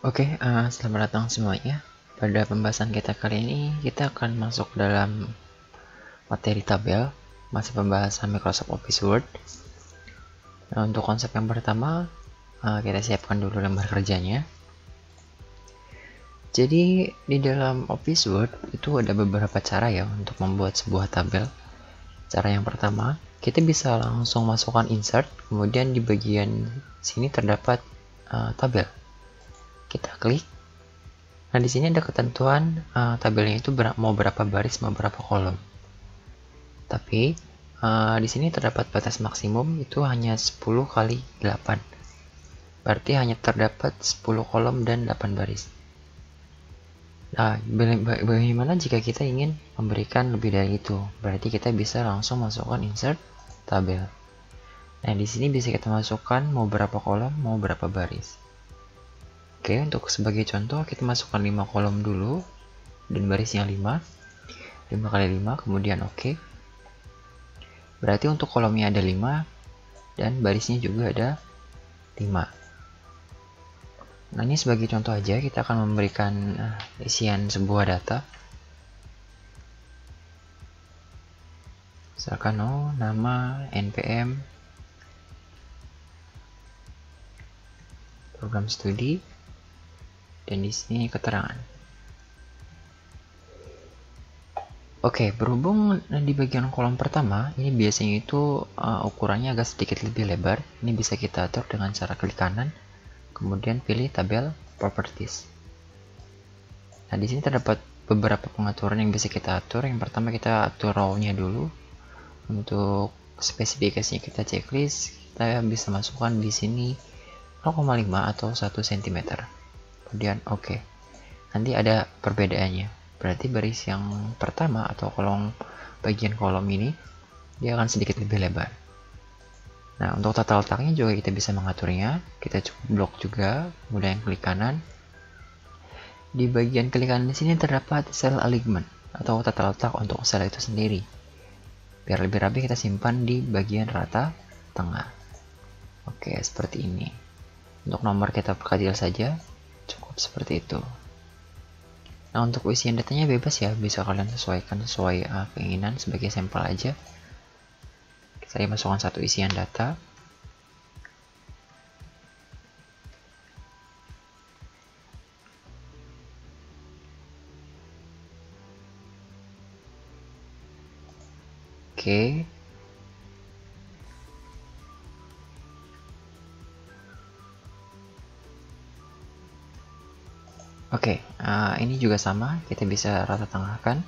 Selamat datang semuanya. Pada pembahasan kita kali ini, kita akan masuk dalam materi tabel, masih pembahasan Microsoft Office Word. Nah, untuk konsep yang pertama, kita siapkan dulu lembar kerjanya. Jadi, di dalam Office Word itu ada beberapa cara ya untuk membuat sebuah tabel. Cara yang pertama, kita bisa langsung masukkan insert, kemudian di bagian sini terdapat tabel. Kita klik. Nah, di sini ada ketentuan tabelnya itu mau berapa baris, mau berapa kolom. Tapi di sini terdapat batas maksimum itu hanya 10 kali 8. Berarti hanya terdapat 10 kolom dan 8 baris. Nah, bagaimana jika kita ingin memberikan lebih dari itu? Berarti kita bisa langsung masukkan insert tabel. Nah, di sini bisa kita masukkan mau berapa kolom, mau berapa baris. Oke, untuk sebagai contoh kita masukkan 5 kolom dulu dan barisnya 5 kali 5, kemudian oke. Berarti untuk kolomnya ada 5 dan barisnya juga ada 5. Nah, ini sebagai contoh aja kita akan memberikan isian sebuah data. Misalkan nama, npm, program studi, dan di sini keterangan. Oke, berhubung di bagian kolom pertama, ini biasanya itu ukurannya agak sedikit lebih lebar. Ini bisa kita atur dengan cara klik kanan, kemudian pilih tabel properties. Nah, di sini terdapat beberapa pengaturan yang bisa kita atur. Yang pertama kita atur row-nya dulu. Untuk spesifikasinya kita checklist, kita bisa masukkan di sini 0,5 atau 1 cm. Kemudian oke. Nanti ada perbedaannya. Berarti baris yang pertama atau bagian kolom ini dia akan sedikit lebih lebar. Nah, untuk tata letaknya juga kita bisa mengaturnya. Kita cukup blok juga, kemudian klik kanan. Di bagian klik kanan di sini terdapat cell alignment atau tata letak untuk sel itu sendiri. Biar lebih rapi kita simpan di bagian rata tengah. Oke, seperti ini. Untuk nomor kita perkecil saja, cukup seperti itu. Nah, untuk isian datanya bebas ya, bisa kalian sesuaikan sesuai keinginan. Sebagai sampel aja, saya masukkan satu isian data. Oke. Oke, ini juga sama, kita bisa rata tengahkan.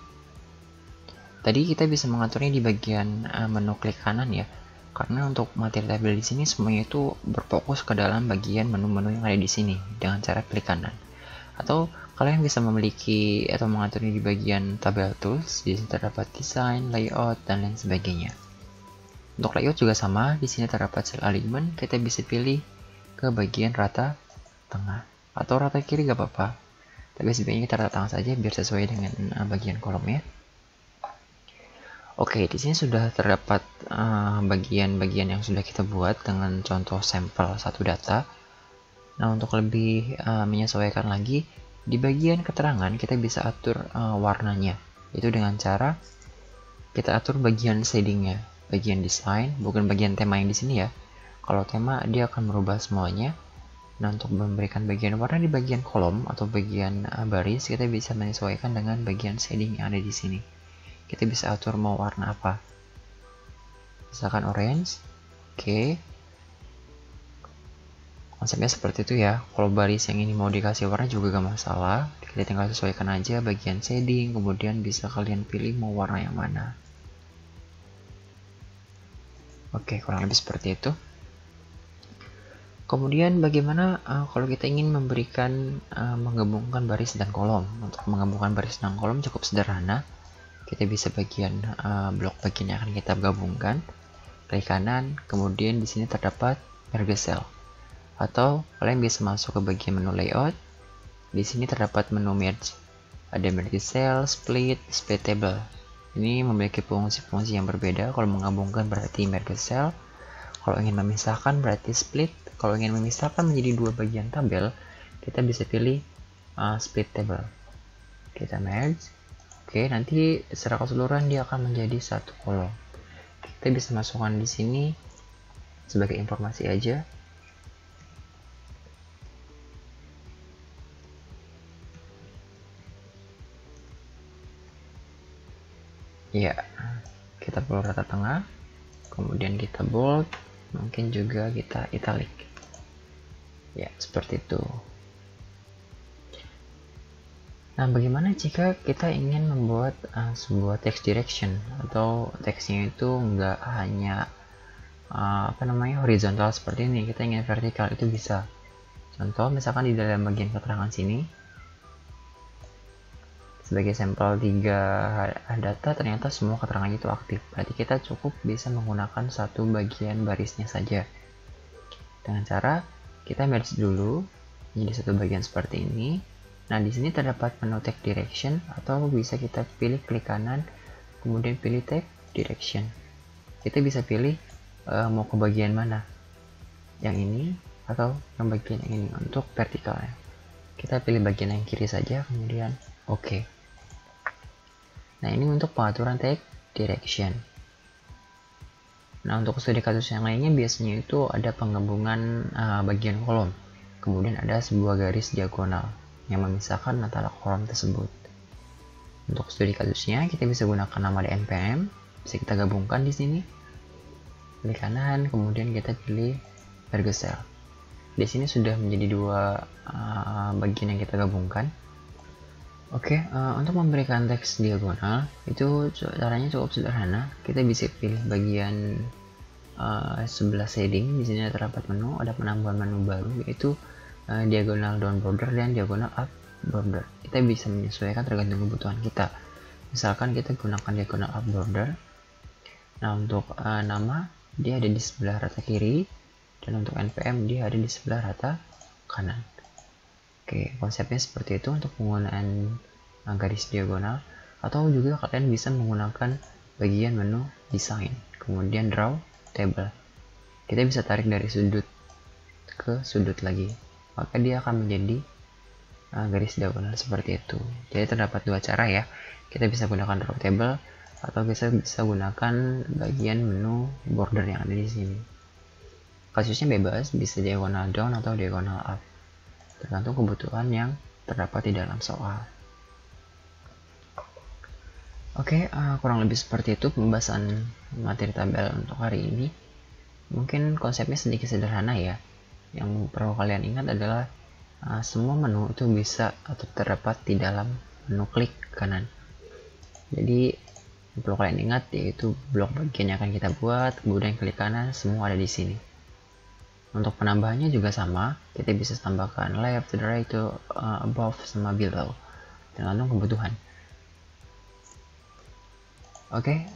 Tadi kita bisa mengaturnya di bagian menu klik kanan ya, karena untuk materi tabel di sini semuanya itu berfokus ke dalam bagian menu-menu yang ada di sini dengan cara klik kanan. Atau kalian bisa memiliki atau mengaturnya di bagian tabel tools. Di sini terdapat design, layout, dan lain sebagainya. Untuk layout juga sama, di sini terdapat cell alignment. Kita bisa pilih ke bagian rata tengah atau rata kiri gak apa-apa. Tapi sebaiknya kita rata tengah saja biar sesuai dengan bagian kolomnya. Oke, di sini sudah terdapat bagian-bagian yang sudah kita buat dengan contoh sampel satu data. Nah, untuk lebih menyesuaikan lagi, di bagian keterangan kita bisa atur warnanya. Itu dengan cara kita atur bagian shadingnya, bagian desain, bukan bagian tema yang di sini ya. Kalau tema dia akan merubah semuanya. Nah, untuk memberikan bagian warna di bagian kolom atau bagian baris, kita bisa menyesuaikan dengan bagian shading yang ada di sini. Kita bisa atur mau warna apa. Misalkan orange. Oke. Konsepnya seperti itu ya. Kalau baris yang ini mau dikasih warna juga gak masalah. Kita tinggal sesuaikan aja bagian shading, kemudian bisa kalian pilih mau warna yang mana. Oke, kurang lebih seperti itu. Kemudian bagaimana kalau kita ingin memberikan menggabungkan baris dan kolom. Untuk menggabungkan baris dan kolom cukup sederhana. Kita bisa bagian blok bagian yang akan kita gabungkan. Klik kanan, kemudian di sini terdapat merge cell. Atau kalian bisa masuk ke bagian menu layout. Di sini terdapat menu merge. Ada merge cell, split table. Ini memiliki fungsi-fungsi yang berbeda. Kalau menggabungkan berarti merge cell. Kalau ingin memisahkan berarti split. Kalau ingin memisahkan menjadi dua bagian tabel, kita bisa pilih split table. Kita merge. Oke, nanti secara keseluruhan dia akan menjadi satu kolom. Kita bisa masukkan di sini sebagai informasi aja. Ya, kita perlu rata tengah, kemudian kita bold, mungkin juga kita italic. Ya, seperti itu. Nah, bagaimana jika kita ingin membuat sebuah text direction atau teksnya itu nggak hanya horizontal seperti ini, kita ingin vertikal, itu bisa. Contoh, misalkan di dalam bagian keterangan sini, sebagai sampel 3 data, ternyata semua keterangannya itu aktif. Berarti kita cukup bisa menggunakan satu bagian barisnya saja. Dengan cara kita merge dulu menjadi satu bagian seperti ini. Nah, di sini terdapat menu text direction, atau bisa kita pilih klik kanan, kemudian pilih text direction. Kita bisa pilih mau ke bagian mana, yang ini atau yang bagian yang ini untuk vertikalnya. Kita pilih bagian yang kiri saja, kemudian oke. Nah, ini untuk pengaturan text direction. Nah, untuk studi kasus yang lainnya biasanya itu ada penggabungan bagian kolom. Kemudian ada sebuah garis diagonal yang memisahkan antara kolom tersebut. Untuk studi kasusnya kita bisa gunakan nama npm, bisa kita gabungkan di sini. Klik kanan, kemudian kita pilih vergesel. Di sini sudah menjadi 2 bagian yang kita gabungkan. Oke, untuk memberikan teks diagonal itu caranya cukup sederhana. Kita bisa pilih bagian sebelah shading. Di sini terdapat menu, ada penambahan menu baru yaitu diagonal down border dan diagonal up border. Kita bisa menyesuaikan tergantung kebutuhan kita. Misalkan kita gunakan diagonal up border. Nah, untuk nama dia ada di sebelah rata kiri, dan untuk npm dia ada di sebelah rata kanan. Oke, konsepnya seperti itu untuk penggunaan garis diagonal, atau juga kalian bisa menggunakan bagian menu design, kemudian draw table. Kita bisa tarik dari sudut ke sudut lagi, maka dia akan menjadi garis diagonal seperti itu. Jadi terdapat 2 cara ya. Kita bisa gunakan draw table, atau bisa gunakan bagian menu border yang ada di sini. Kasusnya bebas, bisa diagonal down atau diagonal up, tergantung kebutuhan yang terdapat di dalam soal. Oke, kurang lebih seperti itu pembahasan materi tabel untuk hari ini. Mungkin konsepnya sedikit sederhana ya. Yang perlu kalian ingat adalah semua menu itu bisa atau terdapat di dalam menu klik kanan. Jadi yang perlu kalian ingat yaitu blok bagian yang akan kita buat, kemudian klik kanan, semua ada di sini. Untuk penambahannya juga sama, kita bisa tambahkan left, right, above, sama below, tergantung kebutuhan. Oke,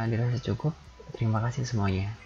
dirasa cukup. Terima kasih semuanya.